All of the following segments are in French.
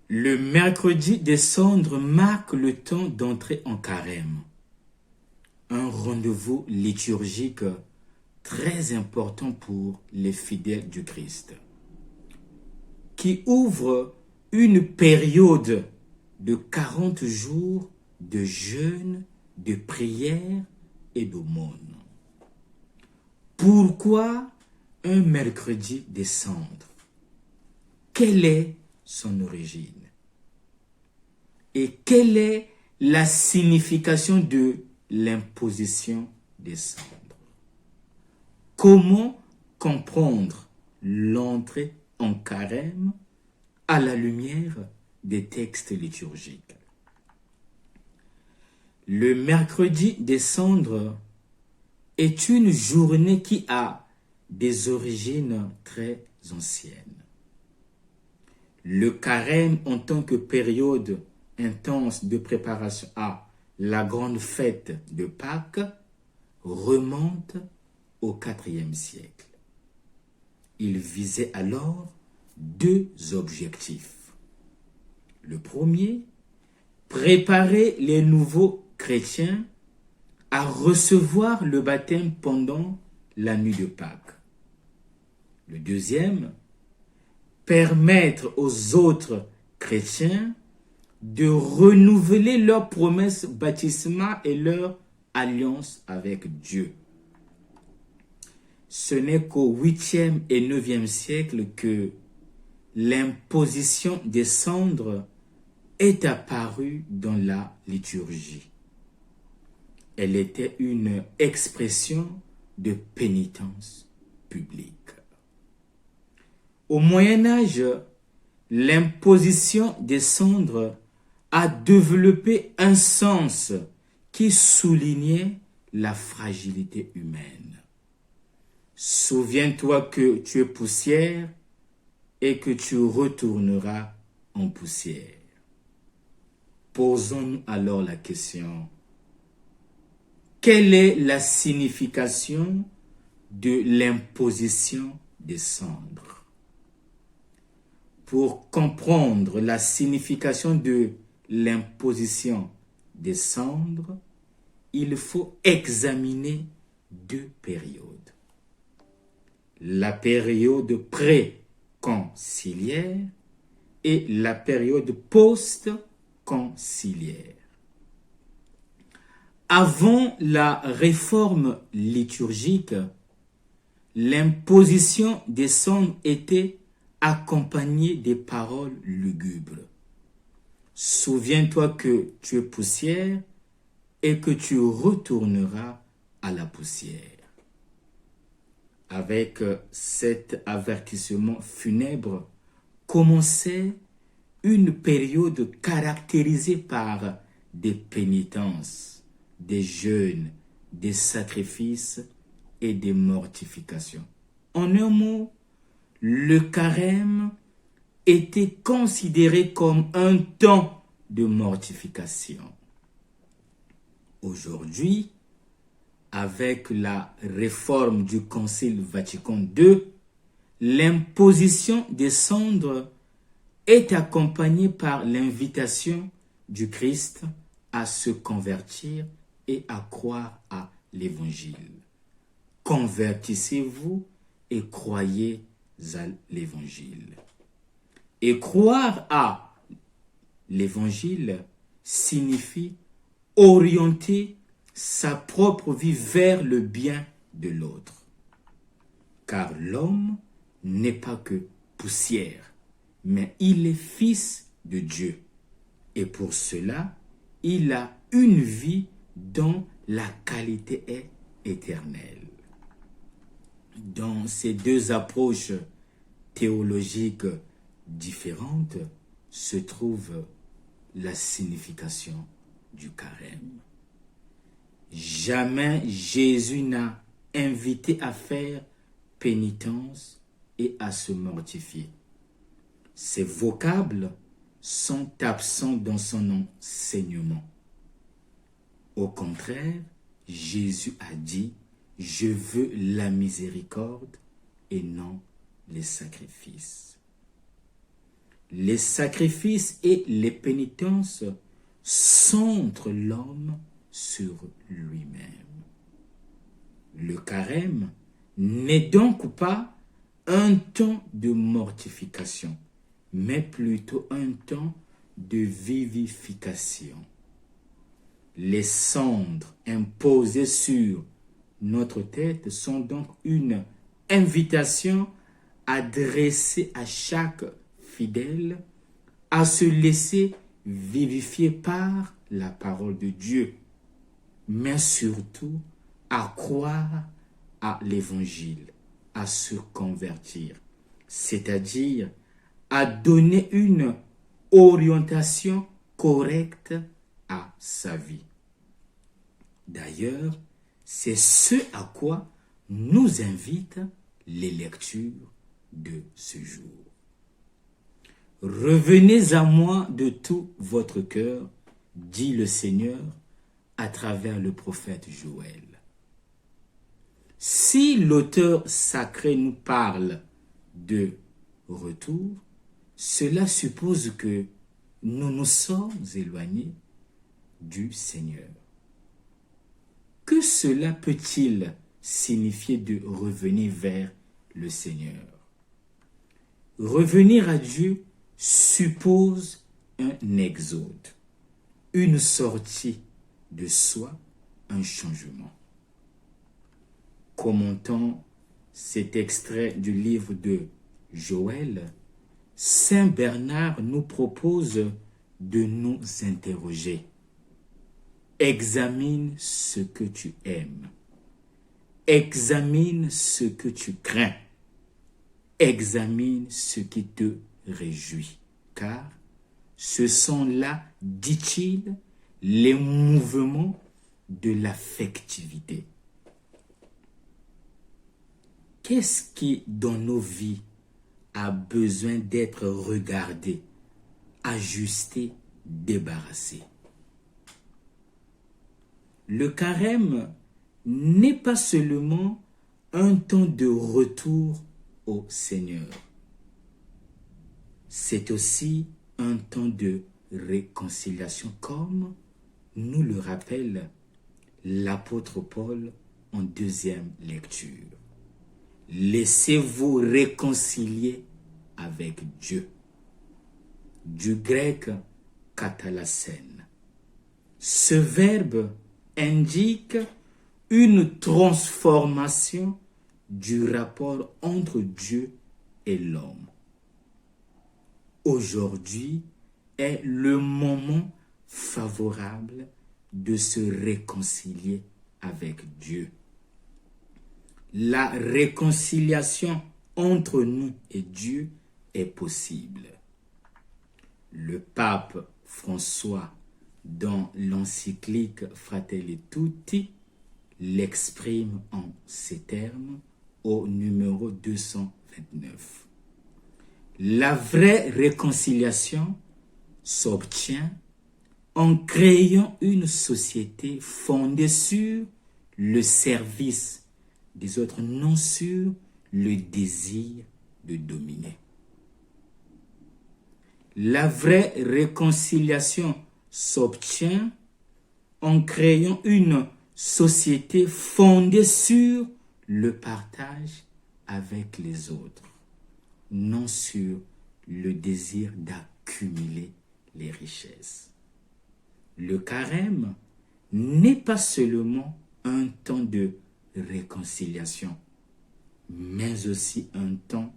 Le mercredi des cendres marque le temps d'entrer en carême. Un rendez-vous liturgique très important pour les fidèles du Christ, qui ouvre une période de 40 jours de jeûne, de prière et d'aumône. Pourquoi un mercredi des cendres? Quelle est son origine? Et quelle est la signification de l'imposition des cendres? Comment comprendre l'entrée en carême à la lumière des textes liturgiques? Le mercredi des cendres est une journée qui a des origines très anciennes. Le carême en tant que période intense de préparation à la grande fête de Pâques remonte au IVe siècle. Il visait alors deux objectifs. Le premier, préparer les nouveaux chrétiens à recevoir le baptême pendant la nuit de Pâques. Le deuxième, permettre aux autres chrétiens de renouveler leur promesse baptismale et leur alliance avec Dieu. Ce n'est qu'au 8e et 9e siècle que l'imposition des cendres est apparue dans la liturgie. Elle était une expression de pénitence publique. Au Moyen Âge, l'imposition des cendres a développé un sens qui soulignait la fragilité humaine. Souviens-toi que tu es poussière et que tu retourneras en poussière. Posons-nous alors la question: quelle est la signification de l'imposition des cendres? Pour comprendre la signification de l'imposition des cendres, il faut examiner deux périodes. La période pré-conciliaire et la période post-conciliaire. Avant la réforme liturgique, l'imposition des cendres était accompagnée des paroles lugubres. Souviens-toi que tu es poussière et que tu retourneras à la poussière. Avec cet avertissement funèbre, commençait une période caractérisée par des pénitences, des jeûnes, des sacrifices et des mortifications. En un mot, le carême était considéré comme un temps de mortification. Aujourd'hui, avec la réforme du Concile Vatican II, l'imposition des cendres est accompagnée par l'invitation du Christ à se convertir et à croire à l'Évangile. Convertissez-vous et croyez à l'Évangile. Et croire à l'Évangile signifie orienter sa propre vie vers le bien de l'autre. Car l'homme n'est pas que poussière, mais il est fils de Dieu. Et pour cela, il a une vie dont la qualité est éternelle. Dans ces deux approches théologiques différentes se trouve la signification du carême. Jamais Jésus n'a invité à faire pénitence et à se mortifier. Ces vocables sont absents dans son enseignement. Au contraire, Jésus a dit « Je veux la miséricorde et non les sacrifices ». les sacrifices et les pénitences centrent l'homme sur lui-même. Le carême n'est donc pas un temps de mortification, mais plutôt un temps de vivification. Les cendres imposées sur notre tête sont donc une invitation adressée à chaque fidèle à se laisser vivifier par la parole de Dieu, mais surtout à croire à l'évangile, à se convertir, c'est-à-dire à donner une orientation correcte à sa vie. D'ailleurs, c'est ce à quoi nous invitent les lectures de ce jour. Revenez à moi de tout votre cœur, dit le Seigneur à travers le prophète Joël. Si l'auteur sacré nous parle de retour, cela suppose que nous nous sommes éloignés du Seigneur. Que cela peut-il signifier de revenir vers le Seigneur? Revenir à Dieu suppose un exode, une sortie de soi, un changement. Commentant cet extrait du livre de Joël, Saint Bernard nous propose de nous interroger. Examine ce que tu aimes. Examine ce que tu crains. Examine ce qui te réjouit. Car ce sont là, dit-il, les mouvements de l'affectivité. Qu'est-ce qui, dans nos vies, a besoin d'être regardé, ajusté, débarrassé? Le carême n'est pas seulement un temps de retour au Seigneur. C'est aussi un temps de réconciliation, comme nous le rappelle l'apôtre Paul en deuxième lecture. Laissez-vous réconcilier avec Dieu. Du grec katallasène. Ce verbe indique une transformation du rapport entre Dieu et l'homme. Aujourd'hui est le moment favorable de se réconcilier avec Dieu. La réconciliation entre nous et Dieu est possible. Le pape François, dans l'encyclique Fratelli Tutti, l'exprime en ces termes au numéro 229. La vraie réconciliation s'obtient en créant une société fondée sur le service des autres, non sur le désir de dominer. La vraie réconciliation s'obtient en créant une société fondée sur le partage avec les autres, non sur le désir d'accumuler les richesses. Le carême n'est pas seulement un temps de réconciliation, mais aussi un temps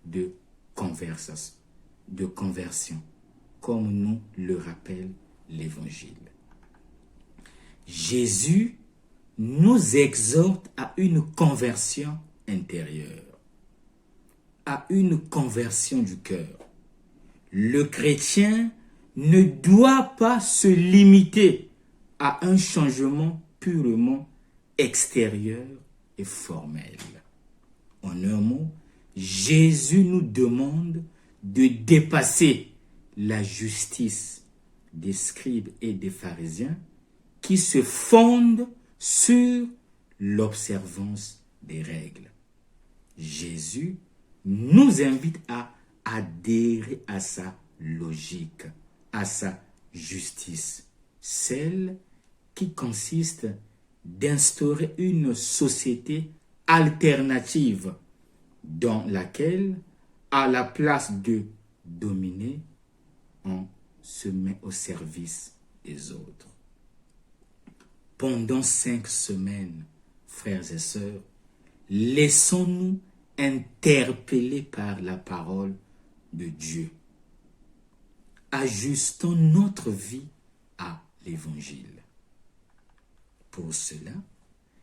de conversion, comme nous le rappelle l'Évangile. Jésus nous exhorte à une conversion intérieure, à une conversion du cœur. Le chrétien ne doit pas se limiter à un changement purement extérieur et formel. En un mot, Jésus nous demande de dépasser la justice des scribes et des pharisiens qui se fondent sur l'observance des règles. Jésus nous invite à adhérer à sa logique à sa justice, celle qui consiste d'instaurer une société alternative dans laquelle, à la place de dominer, on se met au service des autres. Pendant 5 semaines, frères et sœurs, laissons-nous interpeller par la parole de Dieu. Ajustons notre vie à l'Évangile. Pour cela,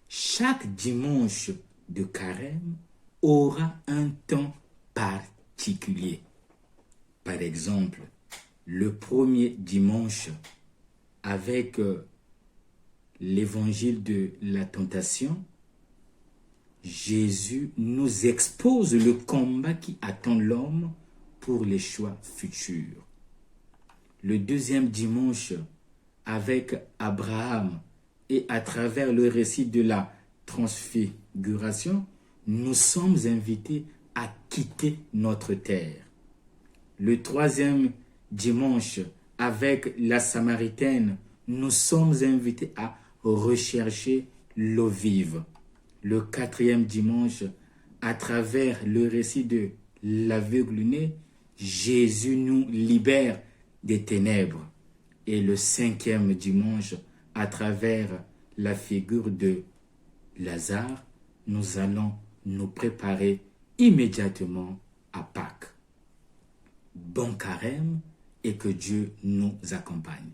chaque dimanche de carême aura un temps particulier. Par exemple, le premier dimanche avec l'évangile de la tentation, Jésus nous expose le combat qui attend l'homme pour les choix futurs. Le deuxième dimanche avec Abraham et à travers le récit de la transfiguration, nous sommes invités à quitter notre terre. Le troisième dimanche, avec la Samaritaine, nous sommes invités à rechercher l'eau vive. Le quatrième dimanche, à travers le récit de l'aveugle-né, Jésus nous libère des ténèbres. Et le cinquième dimanche, à travers la figure de Lazare, nous allons nous préparer immédiatement à Pâques. Bon carême et que Dieu nous accompagne.